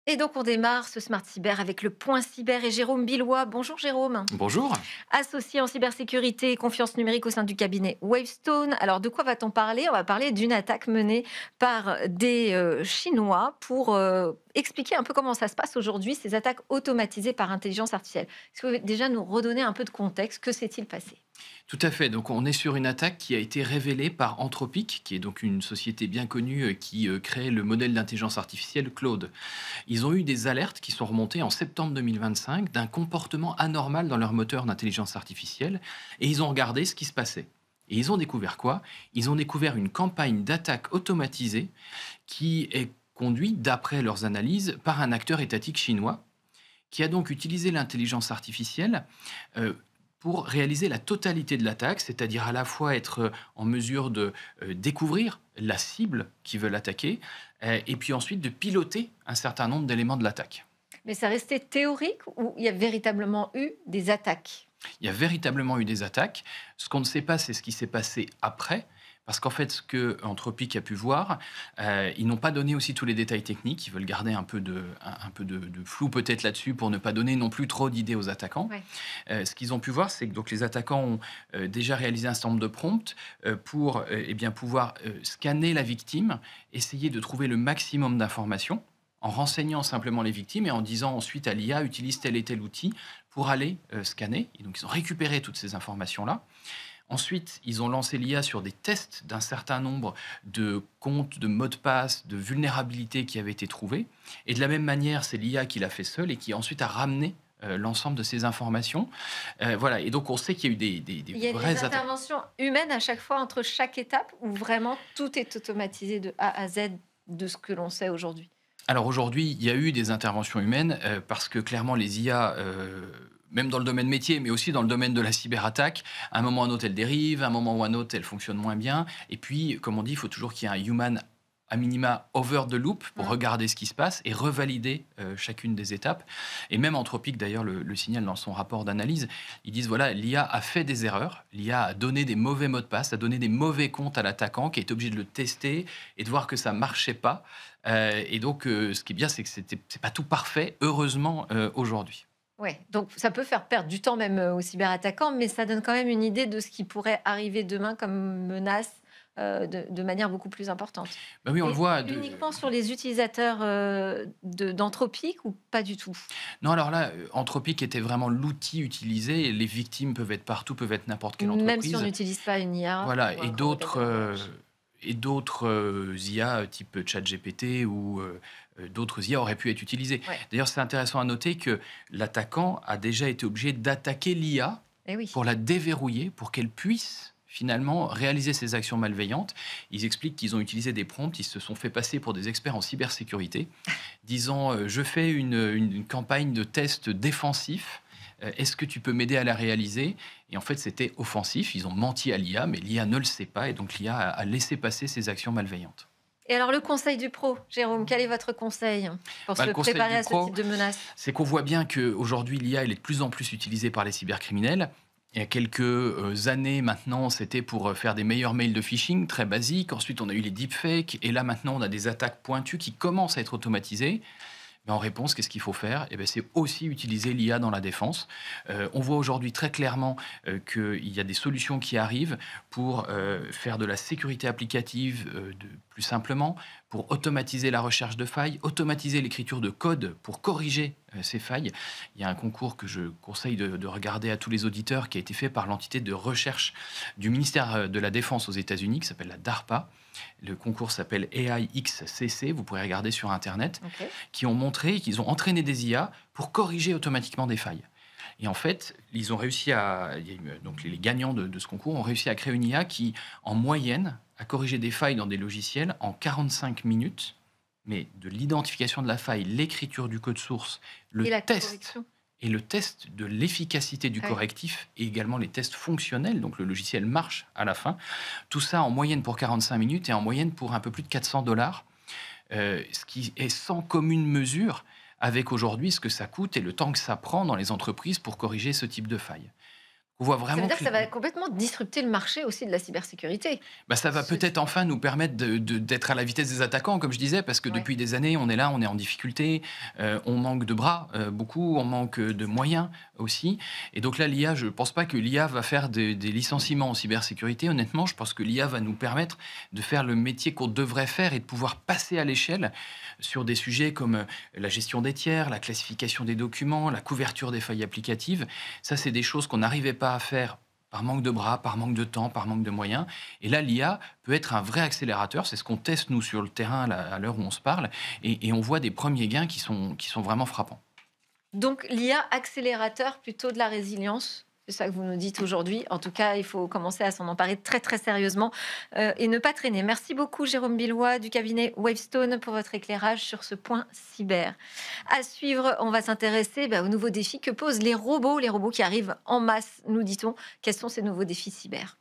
Et donc, on démarre ce Smart Cyber avec le point cyber et Jérôme Billois. Bonjour Jérôme. Bonjour. Associé en cybersécurité et confiance numérique au sein du cabinet Wavestone. Alors, de quoi va-t-on parler? On va parler d'une attaque menée par des Chinois pour expliquer un peu comment ça se passe aujourd'hui, ces attaques automatisées par intelligence artificielle. Est-ce que vous pouvez déjà nous redonner un peu de contexte? Que s'est-il passé? Tout à fait. Donc, on est sur une attaque qui a été révélée par Anthropic, qui est donc une société bien connue qui crée le modèle d'intelligence artificielle Claude. Ils ont eu des alertes qui sont remontées en septembre 2025 d'un comportement anormal dans leur moteur d'intelligence artificielle et ils ont regardé ce qui se passait. Et ils ont découvert quoi? Ils ont découvert une campagne d'attaque automatisée qui est conduite, d'après leurs analyses, par un acteur étatique chinois qui a donc utilisé l'intelligence artificielle euh, pour réaliser la totalité de l'attaque, c'est-à-dire à la fois être en mesure de découvrir la cible qui veut l'attaquer, et puis ensuite de piloter un certain nombre d'éléments de l'attaque. Mais ça restait théorique ou il y a véritablement eu des attaques? Il y a véritablement eu des attaques. Ce qu'on ne sait pas, c'est ce qui s'est passé après. Parce qu'en fait, ce que Anthropic a pu voir, ils n'ont pas donné aussi tous les détails techniques. Ils veulent garder un peu de flou peut-être là-dessus pour ne pas donner non plus trop d'idées aux attaquants. Ouais. Ce qu'ils ont pu voir, c'est que donc, les attaquants ont déjà réalisé un certain nombre de prompts pour eh bien, pouvoir scanner la victime, essayer de trouver le maximum d'informations en renseignant simplement les victimes et en disant ensuite à l'IA, utilise tel et tel outil pour aller scanner. Et donc, ils ont récupéré toutes ces informations-là. Ensuite, ils ont lancé l'IA sur des tests d'un certain nombre de comptes, de mots de passe, de vulnérabilités qui avaient été trouvés. Et de la même manière, c'est l'IA qui l'a fait seule et qui ensuite a ramené l'ensemble de ces informations. Voilà. Et donc, on sait qu'il y a eu des Il y a des vraies attaques. interventions humaines à chaque fois entre chaque étape ou vraiment tout est automatisé de A à Z de ce que l'on sait aujourd'hui? Alors aujourd'hui, il y a eu des interventions humaines parce que clairement les IA, même dans le domaine métier, mais aussi dans le domaine de la cyberattaque, à un moment ou à un autre, elles dérivent, à un moment ou à un autre, elles fonctionnent moins bien. Et puis, comme on dit, il faut toujours qu'il y ait un human à minima over the loop pour Mmh. regarder ce qui se passe et revalider chacune des étapes. Et même Anthropic, d'ailleurs, le signale dans son rapport d'analyse. Ils disent, voilà, l'IA a fait des erreurs, l'IA a donné des mauvais mots de passe, a donné des mauvais comptes à l'attaquant qui est obligé de le tester et de voir que ça marchait pas. Et donc, ce qui est bien, c'est que c'est pas tout parfait, heureusement, aujourd'hui. Ouais, donc ça peut faire perdre du temps même, aux cyberattaquants, mais ça donne quand même une idée de ce qui pourrait arriver demain comme menace, de manière beaucoup plus importante. Bah oui, on le Et voit. uniquement sur les utilisateurs, d'Anthropic ou pas du tout? Non, alors là, Anthropic était vraiment l'outil utilisé. Les victimes peuvent être partout, peuvent être n'importe quelle Même si on entreprise. n'utilise pas une IA Voilà, ou un grand modèle de langage? et d'autres IA type ChatGPT ou d'autres IA auraient pu être utilisées. Ouais. D'ailleurs, c'est intéressant à noter que l'attaquant a déjà été obligé d'attaquer l'IA Eh oui. pour la déverrouiller, pour qu'elle puisse finalement réaliser ces actions malveillantes. Ils expliquent qu'ils ont utilisé des prompts, ils se sont fait passer pour des experts en cybersécurité, disant je fais une campagne de test défensif. Est-ce que tu peux m'aider à la réaliser? Et en fait, c'était offensif. Ils ont menti à l'IA, mais l'IA ne le sait pas. Et donc, l'IA a laissé passer ces actions malveillantes. Et alors le conseil du pro, Jérôme, quel est votre conseil pour Bah, se le conseil préparer du à ce pro, type de menace? c'est qu'on voit bien qu'aujourd'hui, l'IA, elle est de plus en plus utilisée par les cybercriminels. Il y a quelques années maintenant, c'était pour faire des meilleurs mails de phishing, très basiques. Ensuite, on a eu les deepfakes. Et là, maintenant, on a des attaques pointues qui commencent à être automatisées. Mais en réponse, qu'est-ce qu'il faut faire? Eh ben, c'est aussi utiliser l'IA dans la défense. On voit aujourd'hui très clairement qu'il y a des solutions qui arrivent pour faire de la sécurité applicative plus simplement, pour automatiser la recherche de failles, automatiser l'écriture de code pour corriger ces failles. Il y a un concours que je conseille de regarder à tous les auditeurs qui a été fait par l'entité de recherche du ministère de la Défense aux États-Unis, qui s'appelle la DARPA. Le concours s'appelle AIXCC, vous pourrez regarder sur Internet, OK. qui ont montré qu'ils ont entraîné des IA pour corriger automatiquement des failles. Et en fait, ils ont réussi à. Donc, les gagnants de ce concours ont réussi à créer une IA qui, en moyenne, a corrigé des failles dans des logiciels en 45 minutes. Mais de l'identification de la faille, l'écriture du code source, le Et la test correction? et le test de l'efficacité du Ah oui. correctif et également les tests fonctionnels, donc le logiciel marche à la fin. Tout ça en moyenne pour 45 minutes et en moyenne pour un peu plus de 400 $, ce qui est sans commune mesure avec aujourd'hui ce que ça coûte et le temps que ça prend dans les entreprises pour corriger ce type de faille. On voit Ça veut vraiment dire que que ça va complètement disrupter le marché aussi de la cybersécurité. bah, ça va Ce peut-être enfin nous permettre d'être à la vitesse des attaquants, comme je disais, parce que Ouais. depuis des années, on est là, on est en difficulté, on manque de bras, beaucoup, on manque de moyens aussi. Et donc là, l'IA, je ne pense pas que l'IA va faire des licenciements en cybersécurité. Honnêtement, je pense que l'IA va nous permettre de faire le métier qu'on devrait faire et de pouvoir passer à l'échelle sur des sujets comme la gestion des tiers, la classification des documents, la couverture des failles applicatives. Ça, c'est des choses qu'on n'arrivait pas à faire par manque de bras, par manque de temps, par manque de moyens. Et là, l'IA peut être un vrai accélérateur. C'est ce qu'on teste, nous, sur le terrain, là, à l'heure où on se parle. Et on voit des premiers gains qui sont vraiment frappants. Donc l'IA accélérateur plutôt de la résilience, c'est ça que vous nous dites aujourd'hui. En tout cas, il faut commencer à s'en emparer très très sérieusement et ne pas traîner. Merci beaucoup Jérôme Billois du cabinet Wavestone pour votre éclairage sur ce point cyber. À suivre, on va s'intéresser aux nouveaux défis que posent les robots qui arrivent en masse, nous dit-on. Quels sont ces nouveaux défis cyber?